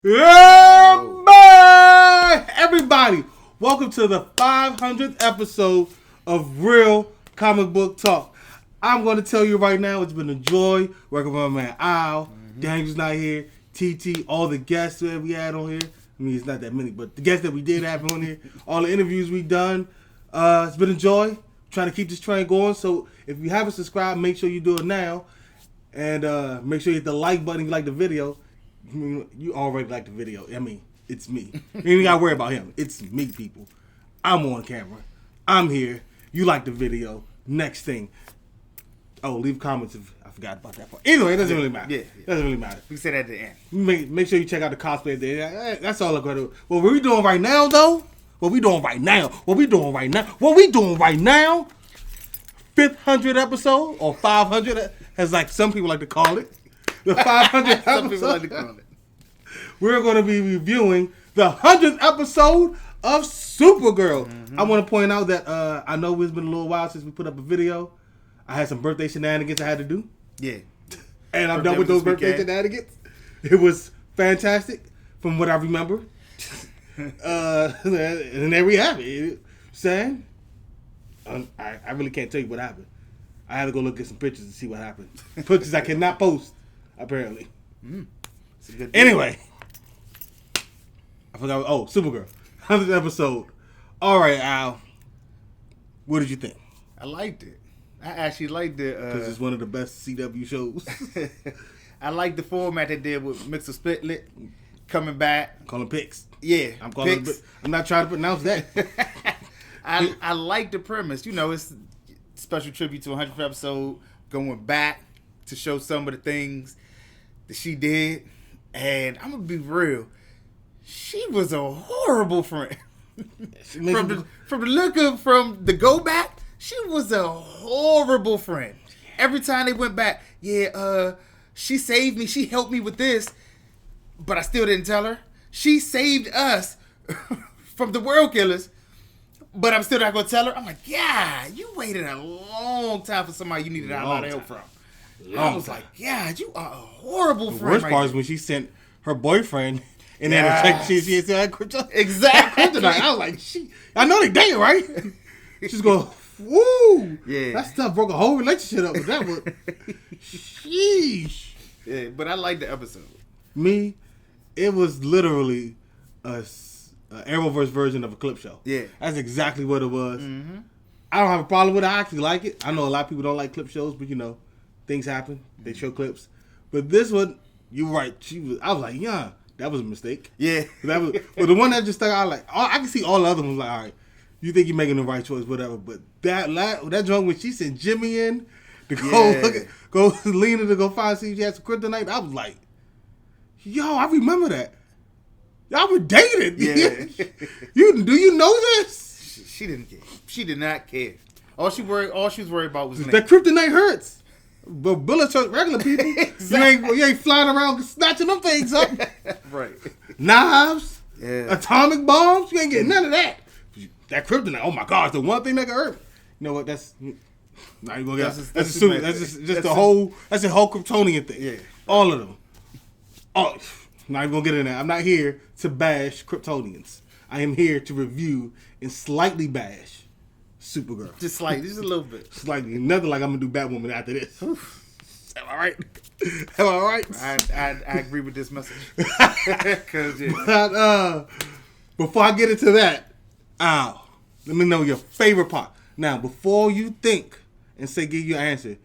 Yeah, man! Everybody, welcome to the 500th episode of Real Comic Book Talk. I'm going to tell you right now, it's been a joy working with my man Al. Daniel's not here. TT, all the guests that we had on here. I mean, it's not that many, but the guests that we did have on here, all the interviews we done. It's been a joy trying to keep this train going. So if you haven't subscribed, make sure you do it now. And make sure you hit the like button if you like the video. You already like the video. I mean, it's me. You ain't got to worry about him. It's me, people. I'm on camera. I'm here. You like the video. Next thing. Oh, leave comments if I forgot about that part. Anyway, it doesn't really matter. It doesn't really matter. We said at the end. Make sure you check out the cosplay at the end. That's all I'm going to do. What we doing right now, though? What we doing right now? 500 episode or 500, as like some people like to call it. The 500th Some people like to call it. We're going to be reviewing the 100th episode of Supergirl. Mm-hmm. I want to point out that I know it's been a little while since we put up a video. I had some birthday shenanigans I had to do. Yeah. And I'm done with those birthday shenanigans. It was fantastic from what I remember. And there we have it. Sam, I really can't tell you what happened. I had to go look at some pictures to see what happened. Pictures I cannot post, apparently. Anyway. I forgot. Oh, Supergirl. 100th episode. All right, Al. What did you think? I liked it. I actually liked it. Because it's one of the best CW shows. I like the format they did with Mixer Spitlet coming back. Calling Pix. Yeah. I'm calling it. I'm not trying to pronounce that. I like the premise. You know, it's special tribute to 100th episode, going back to show some of the things that she did. And I'm going to be real. She was a horrible friend. From the go back, she was a horrible friend. Every time they went back, she saved me. She helped me with this, but I still didn't tell her. She saved us from the world killers, but I'm still not going to tell her. I'm like, yeah, you waited a long time for somebody you needed a lot of help from. I was like, yeah, you are a horrible friend. The worst part is when she sent her boyfriend and then she said kryptonite. Exactly. Kryptonite. I was like, I know they dating, right? She's going, woo. Yeah. That stuff broke a whole relationship up with that one. Sheesh. Yeah, but I liked the episode. Me, it was literally a Arrowverse version of a clip show. Yeah. That's exactly what it was. Mm-hmm. I don't have a problem with it. I actually like it. I know a lot of people don't like clip shows, but you know, things happen. They show clips. But this one, you're right. I was like, yeah, that was a mistake. Yeah. But the one that just stuck out, like, I can see all the other ones, like, all right, you think you're making the right choice, whatever. But that joint when she sent Jimmy in to go lean in to go see if she had some kryptonite, I was like, yo, I remember that. Y'all were dated. Yeah. Do you know this? She didn't care. She did not care. All she was worried about was that kryptonite hurts. But bullets hurt regular people. Exactly. You ain't flying around snatching them things up. Right. Knives. Yeah. Atomic bombs. You ain't getting none of that. That kryptonite. Oh my gosh, the one thing that can hurt. You know what? That's not even gonna get. That's just the whole. That's the whole Kryptonian thing. Yeah. All of them. Oh, not even gonna get in there. I'm not here to bash Kryptonians. I am here to review and slightly bash Supergirl. Just slightly, just a little bit. Slightly. Nothing like I'm gonna do Batwoman after this. Am I right? Am I right? I agree with this message. But before I get into that, Al, let me know your favorite part. Now, before you think and say give your answer,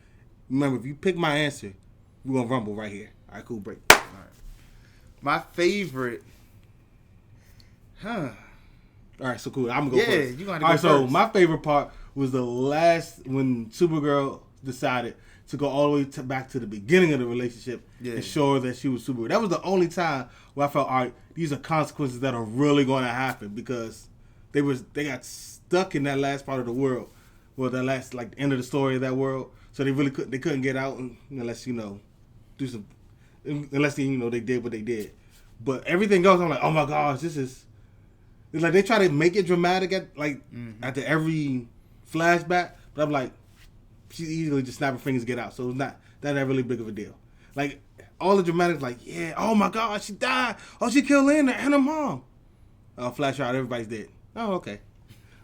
remember if you pick my answer, we're gonna rumble right here. All right, cool, break. All right. My favorite, All right, so cool. I'm gonna go first. Yeah, you gonna go first. So my favorite part was the last when Supergirl decided to go all the way back to the beginning of the relationship and show her that she was Supergirl. That was the only time where I felt, all right, these are consequences that are really going to happen because they got stuck in that last part of the world, well, the last end of the story of that world. So they really couldn't get out unless they did what they did. But everything else, I'm like, oh my gosh, it's like they try to make it dramatic after every flashback, but I'm like, she easily just snap her fingers and get out. So it's not that really big of a deal. Like all the dramatics, like, yeah, oh my God, she died. Oh, she killed Lena and her mom. Flash out, everybody's dead. Oh, okay.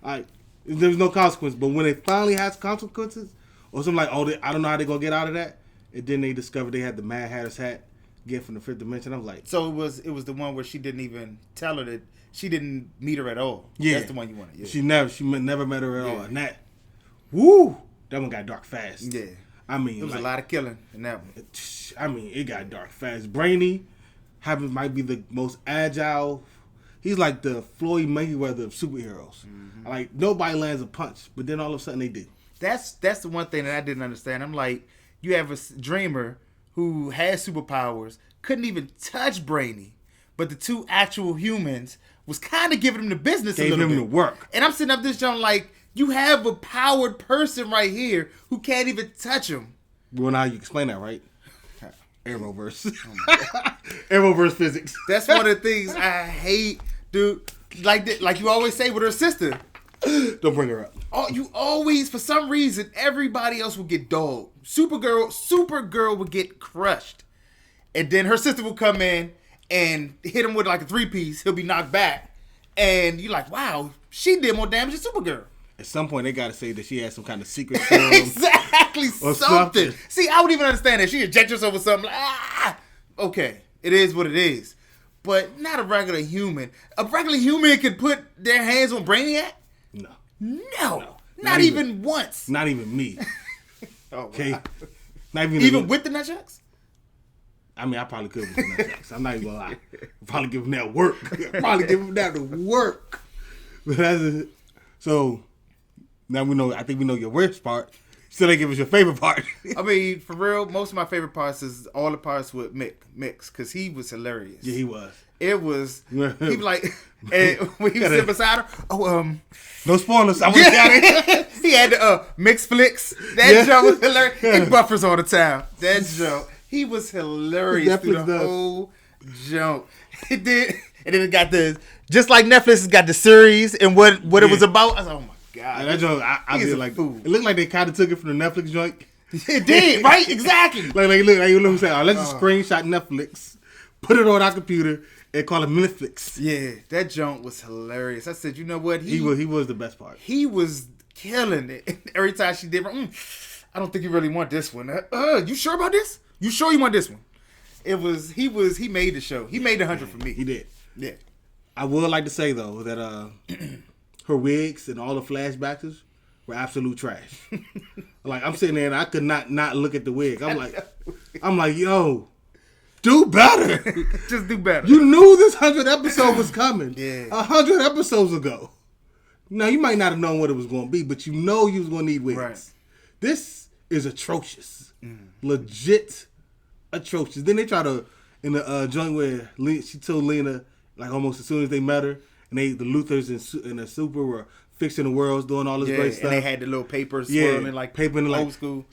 All right. There was no consequence, but when it finally has consequences, or something like, oh, I don't know how they're gonna get out of that, and then they discovered they had the Mad Hatter's hat gift from the fifth dimension. I was like, so it was the one where she didn't even tell her that she didn't meet her at all. Yeah, that's the one you wanted. Yeah. She never met her at all, and that, woo, that one got dark fast. Yeah, I mean, there was a lot of killing in that one. I mean, it got dark fast. Brainy might be the most agile. He's like the Floyd Mayweather of superheroes. Mm-hmm. Like, nobody lands a punch, but then all of a sudden they do. That's the one thing that I didn't understand. I'm like, you have a dreamer who has superpowers, couldn't even touch Brainy, but the two actual humans was kind of giving him the business a little bit. Gave him the work. And I'm sitting up this joint like, you have a powered person right here who can't even touch him. Well, now you explain that, right? Arrowverse. Arrowverse physics. That's one of the things I hate, dude. Like you always say with her sister. Don't bring her up. Oh, you always, for some reason, everybody else will get dogged. Supergirl would get crushed. And then her sister will come in and hit him with like a 3-piece. He'll be knocked back. And you're like, wow, she did more damage than Supergirl. At some point, they got to say that she had some kind of secret serum. Exactly, something. See, I would even understand that. She injects herself with something. Like, okay, it is what it is. But not a regular human. A regular human could put their hands on Brainiac? No. Not even once. Not even me. Oh, okay. Wow. Not even with the nunchucks? I mean, I probably could with the nunchucks. I'm not even gonna lie. I'd probably give him that work. Probably give him that work. But so now we know. I think we know your worst part. Still ain't give us your favorite part. I mean, for real, most of my favorite parts is all the parts with Mix, because he was hilarious. Yeah, he was. It was. He was like, and when he was sitting beside her. No spoilers. I was yeah. He had the Mix Flicks. That joke was hilarious. He buffers all the time. That joke. He was hilarious through the whole joke. It did, and then it got just like Netflix has got the series and what it was about. I was like, oh my God. And that joke, I feel like fool. It looked like they kind of took it from the Netflix joint. It did, right? Exactly. Like you look say, let's just screenshot Netflix, put it on our computer, and call it Netflix. Yeah, that joke was hilarious. I said, you know what? He was the best part. He was killing it. Every time she did, I don't think you really want this one. You sure about this? You sure you want this one? He made the show. He made the 100 for me. He did. Yeah. I would like to say though that her wigs and all the flashbacks were absolute trash. Like, I'm sitting there and I could not look at the wig. I'm like, yo, do better. Just do better. You knew this 100 episode was coming. Yeah. 100 episodes ago. Now, you might not have known what it was going to be, but you know you was going to need wigs. Right. This is atrocious. Legit atrocious. Then they try to, in the joint where she told Lena, like almost as soon as they met her, and the Luthers and the Super were fixing the worlds, doing all this great stuff. And they had the little papers swirling like paper in old school.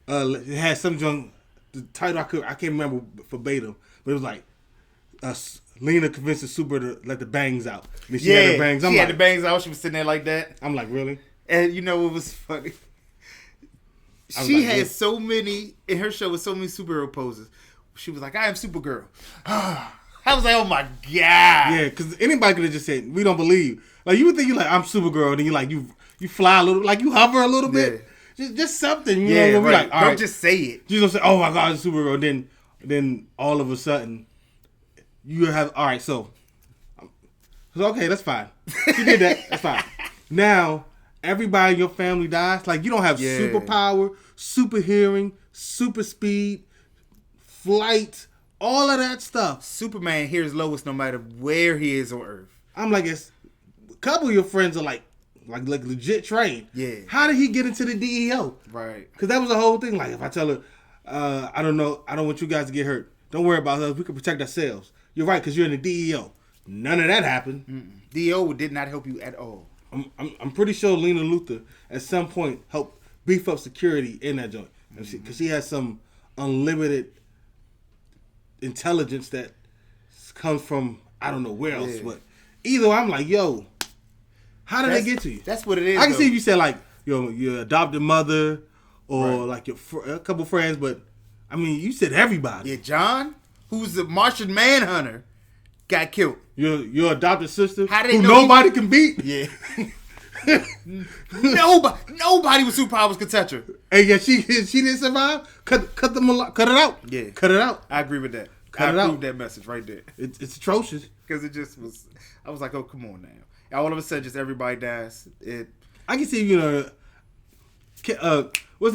It had some junk. The title I can't remember verbatim, but it was like Lena convinced the Super to let the bangs out. And she had the bangs. She had the bangs out. She was sitting there like that. I'm like, really? And you know what was funny? She had so many in her show with so many superhero poses. She was like, "I am Supergirl." I was like, "Oh my God!" Yeah, because anybody could have just said, "We don't believe." Like, you would think I'm Supergirl, and then you fly a little, like you hover a little bit, just something. You know, right. Like, don't just say it. You don't say, "Oh my God, it's Supergirl." Then all of a sudden, you have so okay, that's fine. She did that. That's fine. Now everybody in your family dies. Like, you don't have superpower, super hearing, super speed, flight, all of that stuff. Superman hears Lois no matter where he is on Earth. I'm like, a couple of your friends are like legit trained. Yeah. How did he get into the DEO? Right. Because that was the whole thing. Like, if I tell her, I don't know, I don't want you guys to get hurt. Don't worry about us. We can protect ourselves. You're right, because you're in the DEO. None of that happened. DEO did not help you at all. I'm pretty sure Lena Luthor at some point helped beef up security in that joint, because she has some unlimited intelligence that comes from I don't know where else. But either way, I'm like, yo, how did they get to you? That's what it is. I can see if you said like your adopted mother or like a couple friends, but I mean, you said everybody. Yeah, John. who's the Martian Manhunter, got killed. Your adopted sister, How they who know nobody can beat. Yeah. Nobody with superpowers could touch her. And yeah, she didn't survive. Cut it out. Yeah, cut it out. I agree with that. Cut I it out. approved that message right there. It's atrocious because it just was. I was like, oh, come on now. All of a sudden, just everybody dies. I can see what's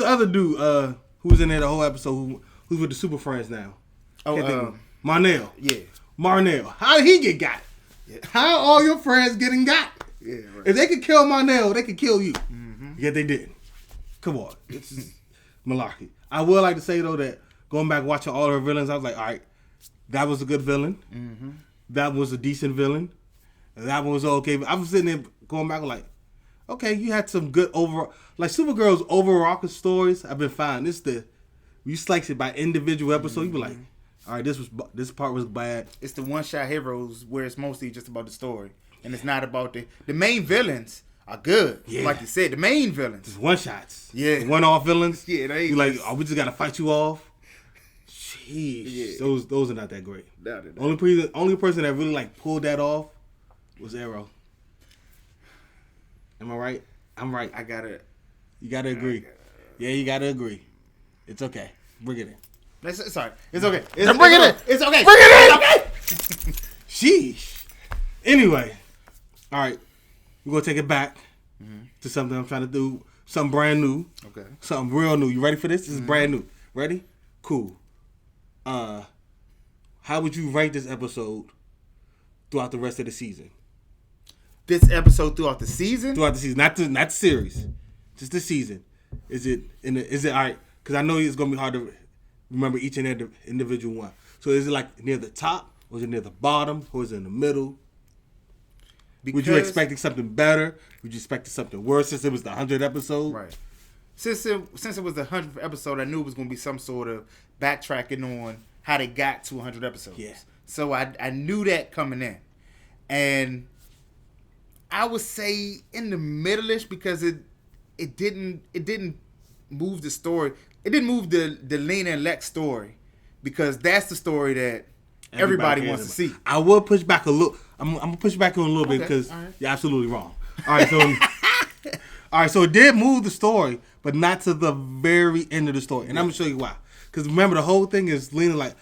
the other dude who was in there the whole episode who's with the Super Friends now? Oh, Marnell. Yeah, Marnell. How did he get got? Yeah. How all your friends getting got? Yeah, right. If they could kill Marnell, they could kill you. Mm-hmm. Yet they didn't. Come on. It's just malarkey. I would like to say, though, that going back watching all her villains, I was like, all right, that was a good villain. Mm-hmm. That was a decent villain. That one was okay. But I was sitting there going back like, okay, you had some good overall. Like Supergirl's overall stories, I've been fine. You slice it by individual episode, you be like, all right, this part was bad. It's the one-shot heroes where it's mostly just about the story. And it's not about the main villains are good. Yeah. Like you said, the main villains. Just one shots. Yeah. One-off villains. Yeah, they you like, oh, we just got to fight you off. Jeez. Yeah. Those are not that great. No, Only person that really like pulled that off was Arrow. Am I right? I'm right. You gotta agree. Yeah, you gotta agree. It's okay. Bring it in. Sorry. It's okay. Bring it in. It's okay. Bring it in. Okay. Sheesh. Anyway. All right. We're gonna take it back to something I'm trying to do. Something brand new. Okay. Something real new. You ready for this? This is brand new. Ready? Cool. How would you rate this episode throughout the rest of the season? This episode throughout the season? Throughout the season, not the series, just the season. Is it all right? Because I know it's gonna be hard to remember each and every individual one. So is it like near the top, or is it near the bottom, or is it in the middle? Would you expecting something better? Would you expecting something worse since it was the 100th episode? Right. Since it was the 100th episode, I knew it was gonna be some sort of backtracking on how they got to 100 episodes. Yeah. So I knew that coming in, and I would say in the middle-ish because it didn't move the story. It didn't move the Lena and Lex story because that's the story that everybody wants to see. I will push back a little. I'm gonna push back on a little bit because you're absolutely wrong. All right, so it did move the story, but not to the very end of the story, and I'm gonna show you why. Because remember, the whole thing is Lena's like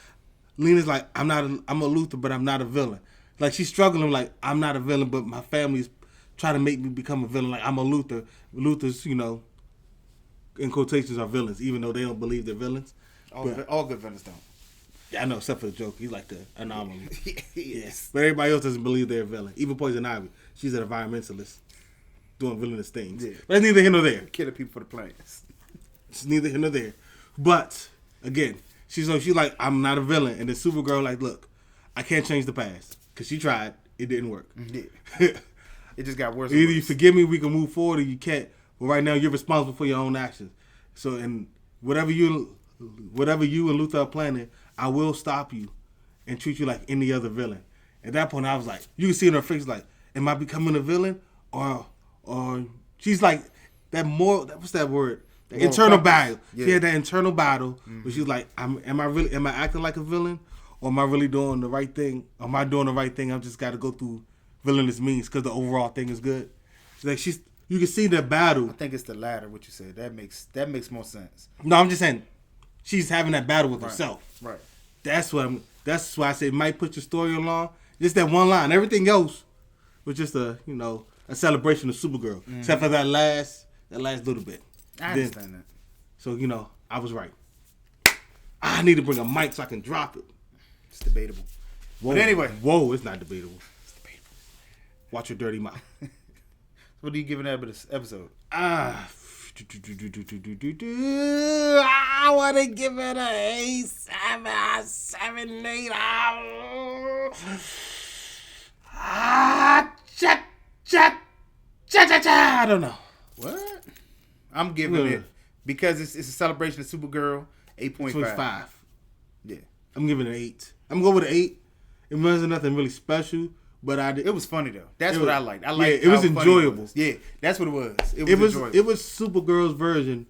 I'm a Luthor, but I'm not a villain. Like she's struggling, like I'm not a villain, but my family's trying to make me become a villain. Like I'm a Luthor. Luthors, in quotations, are villains, even though they don't believe they're villains. All good villains don't. Yeah, I know, except for the Joker. He's like the anomaly. Yes. But everybody else doesn't believe they're a villain. Even Poison Ivy. She's an environmentalist doing villainous things. Yeah. But it's neither here nor there. Killing people for the plants. It's neither here nor there. But, again, she's like, I'm not a villain. And then Supergirl like, look, I can't change the past. Because she tried. It didn't work. Yeah. It just got worse. Either you forgive me, we can move forward, or you can't. But right now, you're responsible for your own actions. So, and whatever you and Luthor are planning, I will stop you and treat you like any other villain. At that point, I was like, you can see in her face, like, am I becoming a villain? Or she's like, what's that word? The internal battle. Yeah. She had that internal battle where she's like, am I acting like a villain? Or am I really doing the right thing? Or am I doing the right thing? I've just got to go through villainous means because the overall thing is good. She's like, you can see the battle. I think it's the latter, what you said. That makes more sense. No, I'm just saying, she's having that battle with herself. Right. That's why I say it might put your story along. Just that one line. Everything else was just a celebration of Supergirl. Mm-hmm. Except for that last little bit. I understand that. So, I was right. I need to bring a mic so I can drop it. It's debatable. Whoa. But anyway. Whoa, it's not debatable. It's debatable. Watch your dirty mouth. What are you giving that episode? I want to give it a 7, 8. I don't know. What? I'm giving it, because it's a celebration of Supergirl, 8.5. Yeah. I'm giving it an 8. I'm going with an 8. It wasn't nothing really special. But it was funny though. That's what I liked. It was enjoyable. Yeah, that's what it was. It was enjoyable. It was Supergirl's version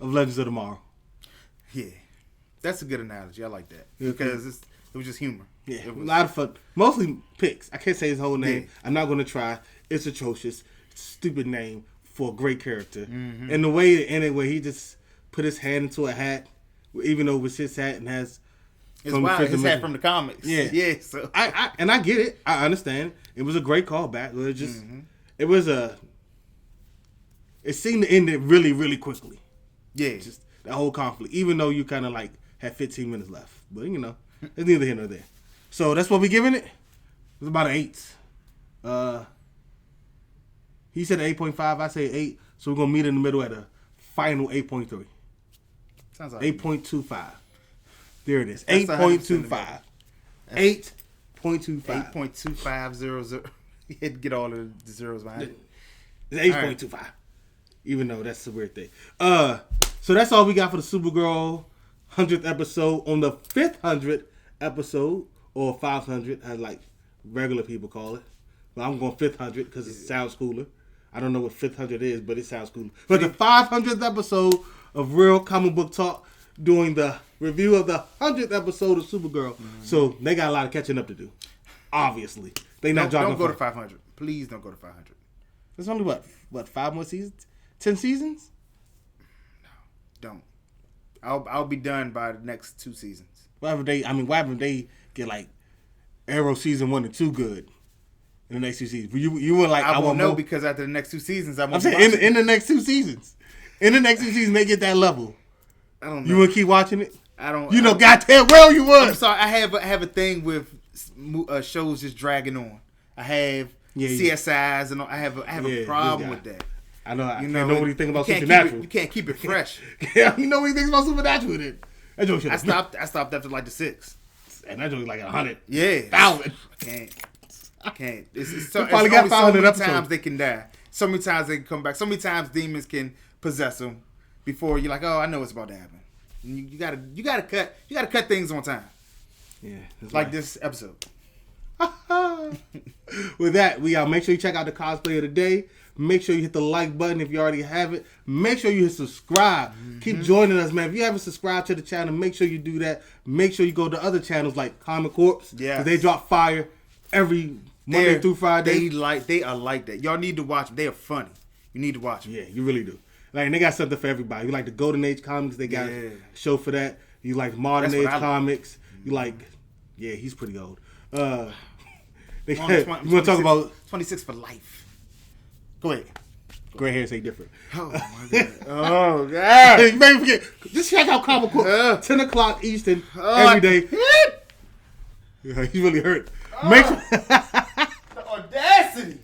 of Legends of Tomorrow. Yeah, that's a good analogy. I like that because It was just humor. Yeah, It a was, lot of fun. Mostly picks. I can't say his whole name. Yeah. I'm not going to try. It's atrocious. Stupid name for a great character. And the way it ended, where he just put his hand into a hat, even though it was his hat and has... It's wild. His hat from the comics. Yeah. Yeah. So I get it. I understand. It was a great callback. It was just... It was a... It seemed to end it really, really quickly. Yeah. Just that whole conflict. Even though you kind of like had 15 minutes left. But, you know, it's neither here nor there. So that's what we giving it. It's about an 8. He said 8.5. I say 8. So we're going to meet in the middle at a final 8.3. sounds like 8.25. There it is. That's 8.25. 8.25. 8.2500. You had to get all of the zeros behind it. It's 8.25. Even though that's a weird thing. So that's all we got for the Supergirl 100th episode. On the 500th episode, or 500, as like regular people call it. But I'm going 500 because it sounds cooler. I don't know what 500 is, but it sounds cooler. But the 500th episode of Real Comic Book Talk, doing the review of the 100th episode of Supergirl. So they got a lot of catching up to do. Obviously. They not dropping. Don't go to 500. Please don't go to 500. There's only what 5 more seasons? 10 seasons? No, don't. I'll be done by the next 2 seasons. Why haven't they get like Arrow season 1 and 2 good in the next 2 seasons? You were like, I won't want know more. because after the next 2 seasons, I'm saying in the next 2 seasons. In the next 2 seasons, they get that level. I don't know. You want to keep watching it? I don't. You know, goddamn well you would. I'm sorry. I have a thing with shows just dragging on. I have CSIs and I have a problem with that. I know. I you know what you think about Supernatural. You can't keep it fresh. Yeah, you know what you think about Supernatural then. That joke I stopped after like the 6. And that joke like 100. Yeah. 1,000. I can't. It's probably got 500 so many episodes. times they can die. So many times they can come back. So many times demons can possess them before you're like, oh, I know what's about to happen. And you gotta cut things on time. Yeah. Like this episode. With that, we make sure you check out the cosplay of the day. Make sure you hit the like button if you already have it. Make sure you hit subscribe. Keep joining us, man. If you haven't subscribed to the channel, make sure you do that. Make sure you go to other channels like Comic Corps. Yeah. Because they drop fire every Monday through Friday. They are like that. Y'all need to watch them. They are funny. You need to watch them. Yeah, you really do. Like, and they got something for everybody. You like the Golden Age comics, they got a show for that. You like Modern Age comics. You like, he's pretty old. You want to talk about 26 for life. Go ahead. Gray hair say different. Oh my god. Oh god. You may forget. Just check out Comic Book. 10 o'clock Eastern every day. He's really hurt. Make sure the audacity.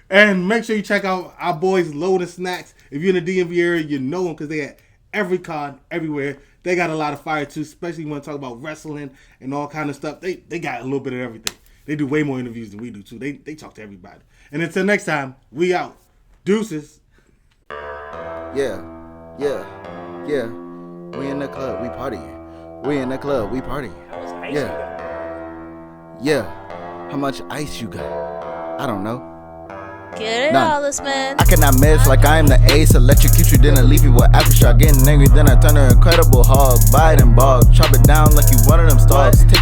And make sure you check out our boys Loaded Snacks. If you're in the DMV area, you know them because they at every con, everywhere. They got a lot of fire too, especially when you want to talk about wrestling and all kind of stuff. They got a little bit of everything. They do way more interviews than we do too. They talk to everybody. And until next time, we out. Deuces. Yeah. We in the club, we partying. We in the club, we partying. Yeah. How much ice you got? I don't know. Get it, None. Alice, man. I cannot miss like I am the ace. Electrocute you, then I leave you with aftershock. Getting angry, then I turn her Incredible Hulk. Bite and bog. Chop it down like you one of them stars.